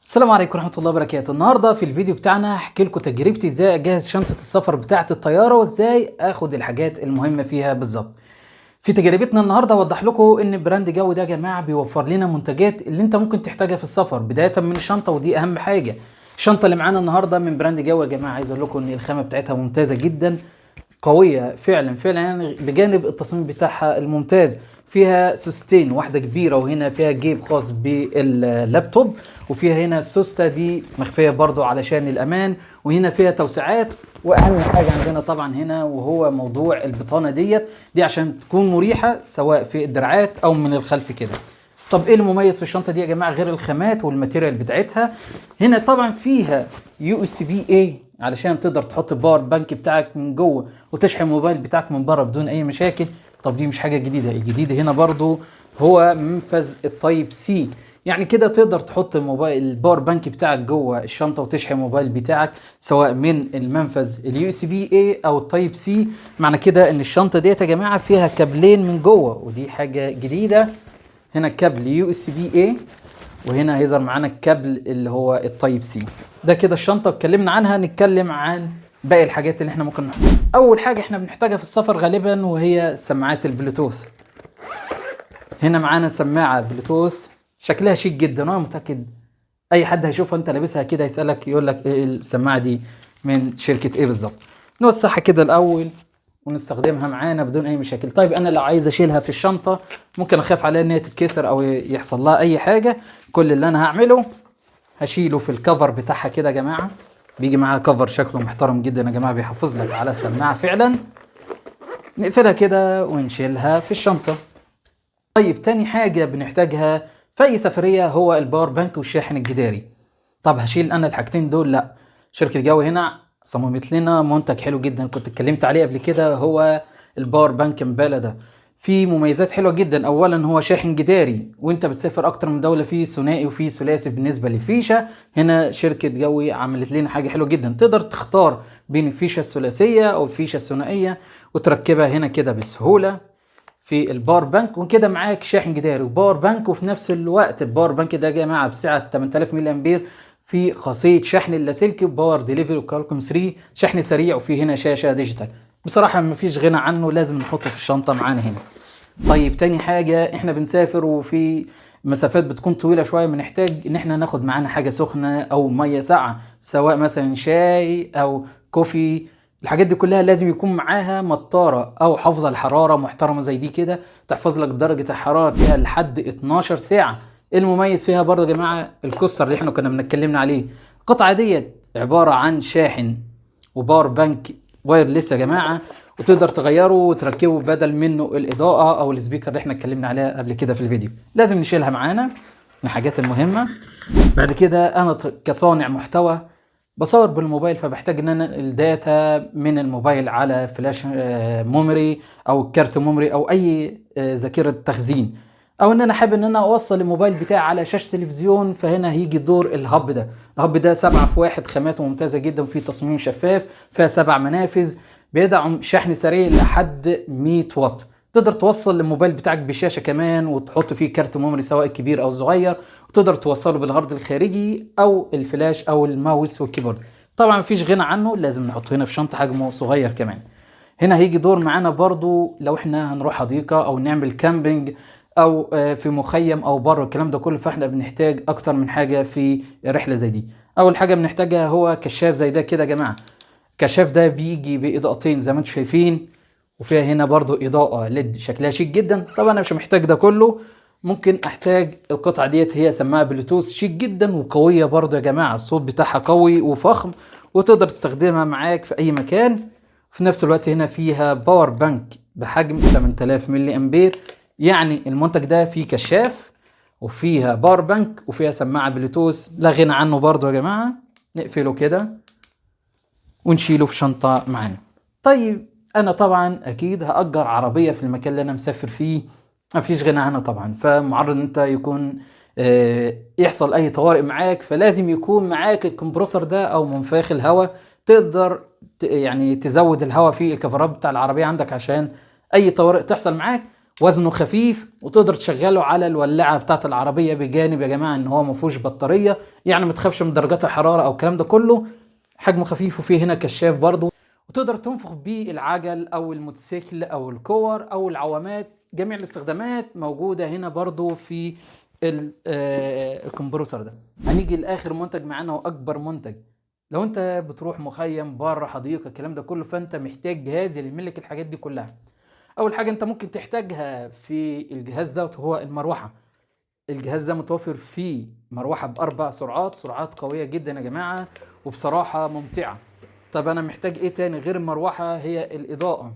السلام عليكم ورحمة الله وبركاته. النهارده في الفيديو بتاعنا هحكي لكم تجربتي ازاي اجهز شنطة السفر بتاعة الطيارة وازاي اخد الحاجات المهمة فيها بالظبط. في تجربتنا النهارده اوضح لكم ان براند جو ده يا جماعة بيوفر لنا منتجات اللي انت ممكن تحتاجها في السفر بداية من الشنطة، ودي اهم حاجة. الشنطة اللي معانا النهارده من براند جو يا جماعة، عايز اقول لكم ان الخامة بتاعتها ممتازة جدا، قوية فعلا يعني، بجانب التصميم بتاعها الممتاز. فيها سوستين، واحدة كبيرة وهنا فيها جيب خاص باللابتوب، وفيها هنا السوستة دي مخفية برضو علشان الأمان، وهنا فيها توسعات. وأهم حاجة عندنا طبعا هنا وهو موضوع البطانة دي عشان تكون مريحة سواء في الدراعات أو من الخلف كده. طب ايه المميز في الشنطه دي يا جماعه غير الخامات والماتيريال بتاعتها؟ هنا طبعا فيها يو اس بي اي علشان تقدر تحط الباور بانك بتاعك من جوه وتشحن الموبايل بتاعك من بره بدون اي مشاكل. طب دي مش حاجه جديده، الجديد هنا برضو هو منفذ التايب سي، يعني كده تقدر تحط الموبايل الباور بانك بتاعك جوه الشنطه وتشحن الموبايل بتاعك سواء من المنفذ اليو اس بي اي او التايب سي. معنى كده ان الشنطه ديت يا جماعه فيها كابلين من جوه، ودي حاجه جديده. هنا كابل يو اس بي اي، وهنا هيظهر معانا الكابل اللي هو التايب سي. ده كده الشنطه اتكلمنا عنها، نتكلم عن باقي الحاجات اللي احنا ممكن نحطها. اول حاجه احنا بنحتاجها في السفر غالبا وهي سماعات البلوتوث. هنا معانا سماعه بلوتوث شكلها شيك جدا، وانا متاكد اي حد هيشوفها انت لابسها كده يسالك يقول لك ايه السماعه دي من شركه ايه بالظبط. نوسعها كده الاول ونستخدمها معانا بدون اي مشاكل. طيب انا لو عايز اشيلها في الشنطه ممكن اخاف عليها ان هي تتكسر او يحصل لها اي حاجه، كل اللي انا هعمله هشيله في الكفر بتاعها كده يا جماعه. بيجي معاها كفر شكله محترم جدا يا جماعه، بيحافظ لك على السماعه فعلا. نقفلها كده ونشيلها في الشنطه. طيب تاني حاجه بنحتاجها في اي سفريه هو الباور بانك والشاحن الجداري. طب هشيل انا الحاجتين دول؟ لا، شركه جو هنا صممت لنا منتج حلو جدا كنت اتكلمت عليه قبل كده، هو الباور بانك مبالا ده. فيه مميزات حلوه جدا. اولا هو شاحن جداري وانت بتسافر اكتر من دوله، فيه ثنائي وفيه ثلاثي بالنسبه للفيشه. هنا شركه جوي عملت لنا حاجه حلوه جدا، تقدر تختار بين الفيشه الثلاثيه او الفيشه الثنائيه وتركبها هنا كده بسهوله في الباور بانك، وكده معاك شاحن جداري وباور بانك. وفي نفس الوقت الباور بانك ده يا جماعه بسعه 8000 ملي امبير، في خاصيه شحن اللاسلكي باور ديليفري وكالكوم 3 شحن سريع، وفي هنا شاشه ديجيتال. بصراحه مفيش غنى عنه، لازم نحطه في الشنطه معانا هنا. طيب تاني حاجه احنا بنسافر وفي مسافات بتكون طويله شويه، بنحتاج ان احنا ناخد معانا حاجه سخنه او ميه ساقعه، سواء مثلا شاي او كوفي. الحاجات دي كلها لازم يكون معاها مطاره او حافظه الحراره محترمه زي دي كده، تحفظ لك درجه الحراره فيها لحد 12 ساعه. المميز فيها برضه يا جماعه الكسر اللي احنا كنا بنتكلمنا عليه. القطعه ديت عباره عن شاحن وباور بانك وايرلس يا جماعه، وتقدر تغيره وتركبه بدل منه الاضاءه او السبيكر اللي احنا اتكلمنا عليها قبل كده في الفيديو. لازم نشيلها معانا من الحاجات المهمه. بعد كده انا كصانع محتوى بصور بالموبايل، فبحتاج ان انا الداتا من الموبايل على فلاش ميموري او كارت ميموري او اي ذاكره تخزين، او ان انا حابب ان انا اوصل الموبايل بتاعي على شاشه تلفزيون، فهنا هيجي دور الهب ده. الهب ده 7 في 1، خاماته ممتازه جدا وفيه تصميم شفاف، فيها 7 منافذ، بيدعم شحن سريع لحد 100 واط. تقدر توصل الموبايل بتاعك بشاشه كمان وتحط فيه كارت ميموري سواء كبير او صغير، وتقدر توصله بالهارد الخارجي او الفلاش او الماوس والكيبورد. طبعا مفيش غنى عنه، لازم نحطه هنا في شنطه حجمه صغير كمان. هنا هيجي دور معانا برضو لو احنا هنروح حديقه او نعمل كامبينج او في مخيم او بره الكلام ده كله، فاحنا بنحتاج اكتر من حاجه في رحله زي دي. اول حاجه بنحتاجها هو كشاف زي ده كده يا جماعه. الكشاف ده بيجي باضاءتين زي ما انتم شايفين، وفيها هنا برضو اضاءة ليد شكلها شيك جدا. طبعا انا مش محتاج ده كله، ممكن احتاج القطعة ديت، هي سماعة بلوتوث شيك جدا وقوية برضو يا جماعة، الصوت بتاعها قوي وفخم وتقدر تستخدمها معاك في اي مكان. في نفس الوقت هنا فيها باور بانك بحجم 8000 ملي امبير، يعني المنتج ده فيه كشاف وفيها باور بانك وفيها سماعة بلوتوث، لا غنى عنه برضو يا جماعة. نقفله كده ونشيله في شنطة معانا. طيب انا طبعا اكيد هأجر عربية في المكان اللي انا مسافر فيه، مفيش غنى عنها طبعا، فمعرض ان انت يكون يحصل اي طوارئ معاك، فلازم يكون معاك الكمبروسر ده او منفاخ الهواء، تقدر يعني تزود الهواء في الكفرات بتاع العربية عندك عشان اي طوارئ تحصل معاك. وزنه خفيف، وتقدر تشغله على الولاعه بتاعه العربيه، بجانب يا جماعه ان هو ما فيهوش بطاريه، يعني ما تخافش من درجات الحراره او الكلام ده كله. حجمه خفيف، وفيه هنا كشاف برضو، وتقدر تنفخ بيه العجل او الموتوسيكل او الكور او العوامات. جميع الاستخدامات موجوده هنا برضو في الكمبروسر ده. هنيجي لاخر منتج معانا واكبر منتج. لو انت بتروح مخيم بره حديقه الكلام ده كله، فانت محتاج جهاز يلم لك الحاجات دي كلها. اول حاجه انت ممكن تحتاجها في الجهاز ده هو المروحه. الجهاز ده متوفر فيه مروحه باربع سرعات، سرعات قويه جدا يا جماعه، وبصراحه ممتعه. طب انا محتاج ايه تاني غير المروحه؟ هي الاضاءه.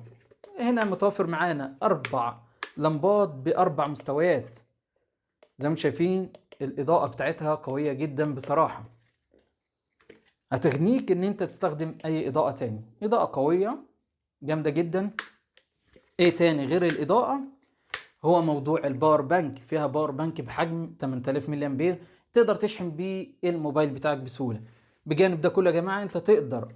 هنا متوفر معانا 4 لمبات ب4 مستويات، زي ما انتم شايفين. الاضاءه بتاعتها قويه جدا بصراحه، هتغنيك ان انت تستخدم اي اضاءه تاني. اضاءه قويه جامده جدا. ايه تاني غير الاضاءه؟ هو موضوع الباور بانك. فيها باور بانك بحجم 8000 ملي امبير، تقدر تشحن بيه الموبايل بتاعك بسهوله. بجانب ده كله يا جماعه، انت تقدر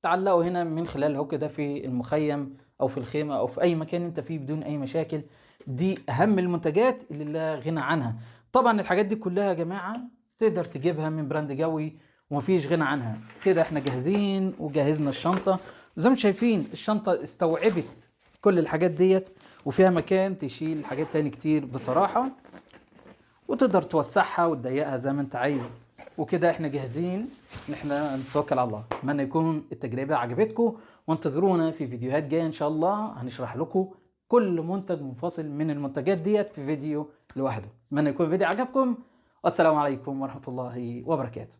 تعلقه هنا من خلال الهوك ده في المخيم او في الخيمه او في اي مكان انت فيه بدون اي مشاكل. دي اهم المنتجات اللي لا غنى عنها. طبعا الحاجات دي كلها يا جماعه تقدر تجيبها من براند جوي، ومفيش غنى عنها. كده احنا جاهزين وجهزنا الشنطه. زي ما انتم شايفين الشنطه استوعبت كل الحاجات ديت، وفيها مكان تشيل حاجات تاني كتير بصراحة، وتقدر توسعها وتضيقها زي ما انت عايز. وكده احنا جاهزين ان احنا نتوكل على الله. اتمنى يكون التجربة عجبتكم، وانتظرونا في فيديوهات جاية ان شاء الله. هنشرح لكم كل منتج منفصل من المنتجات ديت في فيديو لوحده. اتمنى يكون الفيديو عجبكم، والسلام عليكم ورحمة الله وبركاته.